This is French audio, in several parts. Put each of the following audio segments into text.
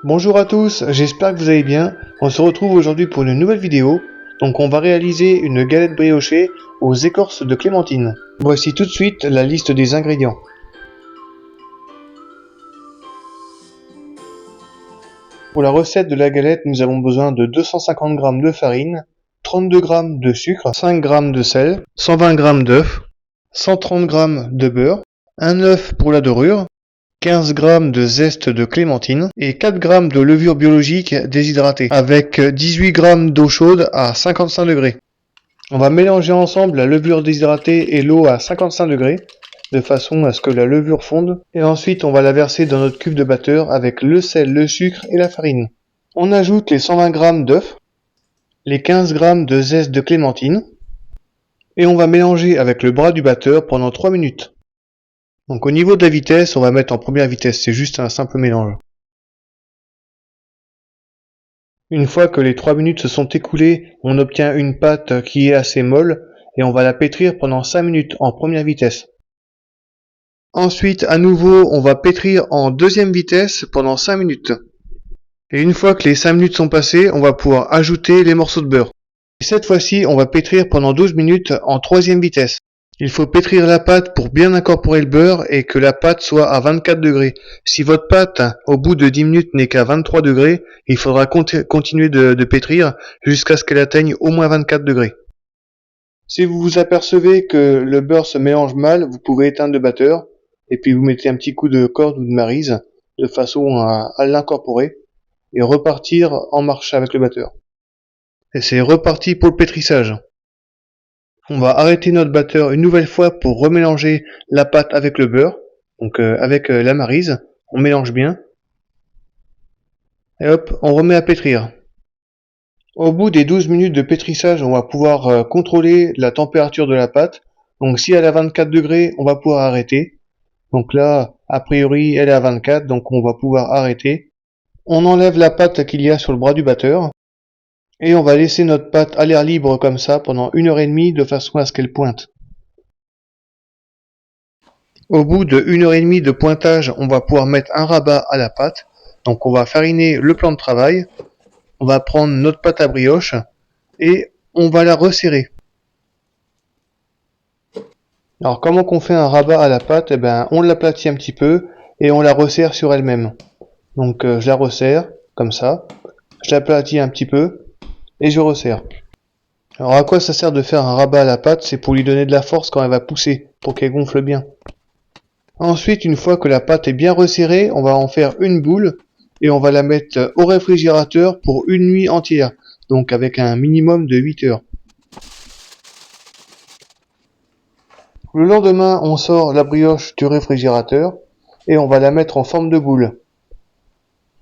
Bonjour à tous, j'espère que vous allez bien. On se retrouve aujourd'hui pour une nouvelle vidéo. Donc on va réaliser une galette briochée aux écorces de clémentine. Voici tout de suite la liste des ingrédients. Pour la recette de la galette, nous avons besoin de 250 g de farine, 32 g de sucre, 5 g de sel, 120 g d'œufs, 130 g de beurre, un œuf pour la dorure, 15 g de zeste de clémentine et 4 g de levure biologique déshydratée avec 18 g d'eau chaude à 55 degrés. On va mélanger ensemble la levure déshydratée et l'eau à 55 degrés de façon à ce que la levure fonde et ensuite on va la verser dans notre cuve de batteur avec le sel, le sucre et la farine. On ajoute les 120 g d'œufs, les 15 g de zeste de clémentine et on va mélanger avec le bras du batteur pendant 3 minutes. Donc au niveau de la vitesse, on va mettre en première vitesse, c'est juste un simple mélange. Une fois que les 3 minutes se sont écoulées, on obtient une pâte qui est assez molle et on va la pétrir pendant 5 minutes en première vitesse. Ensuite, à nouveau, on va pétrir en deuxième vitesse pendant 5 minutes. Et une fois que les 5 minutes sont passées, on va pouvoir ajouter les morceaux de beurre. Et cette fois-ci, on va pétrir pendant 12 minutes en troisième vitesse. Il faut pétrir la pâte pour bien incorporer le beurre et que la pâte soit à 24 degrés. Si votre pâte, au bout de 10 minutes, n'est qu'à 23 degrés, il faudra continuer de pétrir jusqu'à ce qu'elle atteigne au moins 24 degrés. Si vous vous apercevez que le beurre se mélange mal, vous pouvez éteindre le batteur et puis vous mettez un petit coup de corde ou de maryse de façon à l'incorporer et repartir en marche avec le batteur. Et c'est reparti pour le pétrissage. On va arrêter notre batteur une nouvelle fois pour remélanger la pâte avec le beurre, donc avec la maryse, on mélange bien. Et hop, on remet à pétrir. Au bout des 12 minutes de pétrissage, on va pouvoir contrôler la température de la pâte. Donc si elle est à 24 degrés, on va pouvoir arrêter. Donc là, a priori, elle est à 24, donc on va pouvoir arrêter. On enlève la pâte qu'il y a sur le bras du batteur. Et on va laisser notre pâte à l'air libre comme ça pendant 1h30 de façon à ce qu'elle pointe. Au bout de 1h30 de pointage, on va pouvoir mettre un rabat à la pâte. Donc on va fariner le plan de travail. On va prendre notre pâte à brioche et on va la resserrer. Alors comment qu'on fait un rabat à la pâte? Eh ben, on l'aplatit un petit peu et on la resserre sur elle-même. Donc je la resserre comme ça. Je l'aplatis un petit peu. Et je resserre. Alors à quoi ça sert de faire un rabat à la pâte? C'est pour lui donner de la force quand elle va pousser, pour qu'elle gonfle bien. Ensuite, une fois que la pâte est bien resserrée, on va en faire une boule et on va la mettre au réfrigérateur pour une nuit entière, donc avec un minimum de 8 heures. Le lendemain, on sort la brioche du réfrigérateur et on va la mettre en forme de boule.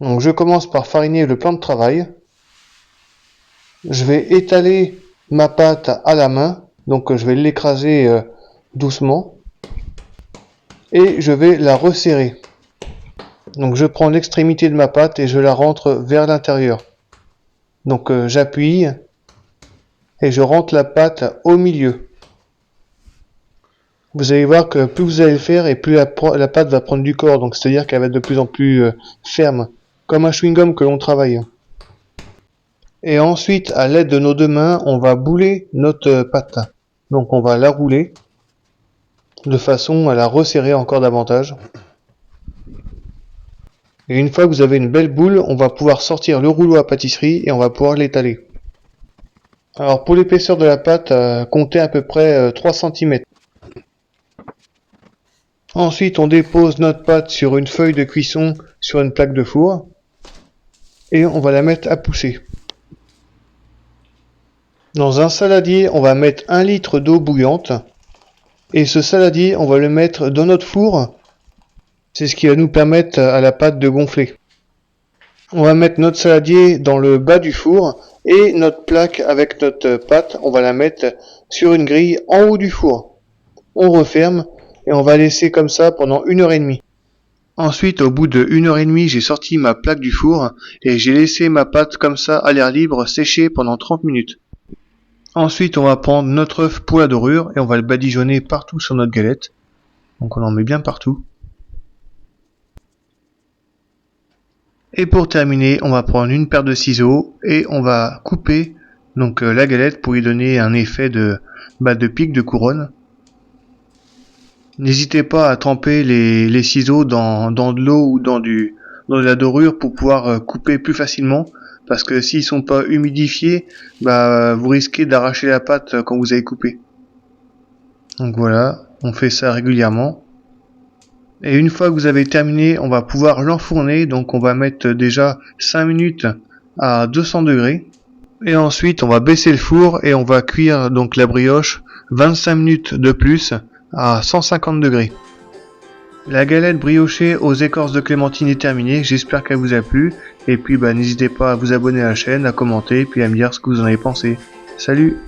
Donc je commence par fariner le plan de travail. Je vais étaler ma pâte à la main, donc je vais l'écraser doucement et je vais la resserrer. Donc je prends l'extrémité de ma pâte et je la rentre vers l'intérieur. Donc j'appuie et je rentre la pâte au milieu. Vous allez voir que plus vous allez le faire et plus la pâte va prendre du corps, donc c'est-à-dire qu'elle va être de plus en plus ferme, comme un chewing-gum que l'on travaille. Et ensuite, à l'aide de nos deux mains, on va bouler notre pâte. Donc on va la rouler de façon à la resserrer encore davantage. Et une fois que vous avez une belle boule, on va pouvoir sortir le rouleau à pâtisserie et on va pouvoir l'étaler. Alors pour l'épaisseur de la pâte, comptez à peu près 3 cm. Ensuite, on dépose notre pâte sur une feuille de cuisson sur une plaque de four et on va la mettre à pousser. Dans un saladier, on va mettre 1 litre d'eau bouillante et ce saladier, on va le mettre dans notre four. C'est ce qui va nous permettre à la pâte de gonfler. On va mettre notre saladier dans le bas du four et notre plaque avec notre pâte, on va la mettre sur une grille en haut du four. On referme et on va laisser comme ça pendant 1h30. Ensuite, au bout de 1h30, j'ai sorti ma plaque du four et j'ai laissé ma pâte comme ça à l'air libre sécher pendant 30 minutes. Ensuite, on va prendre notre œuf pour la dorure et on va le badigeonner partout sur notre galette. Donc on en met bien partout. Et pour terminer, on va prendre une paire de ciseaux et on va couper donc la galette pour lui donner un effet de pic, de couronne. N'hésitez pas à tremper les ciseaux dans de l'eau ou dans de la dorure pour pouvoir couper plus facilement, parce que s'ils sont pas humidifiés, vous risquez d'arracher la pâte quand vous avez coupé. Donc voilà, on fait ça régulièrement. Et une fois que vous avez terminé, on va pouvoir l'enfourner, donc on va mettre déjà 5 minutes à 200 degrés. Et ensuite, on va baisser le four et on va cuire donc la brioche 25 minutes de plus à 150 degrés. La galette briochée aux écorces de clémentine est terminée, j'espère qu'elle vous a plu. Et puis n'hésitez pas à vous abonner à la chaîne, à commenter, puis à me dire ce que vous en avez pensé. Salut!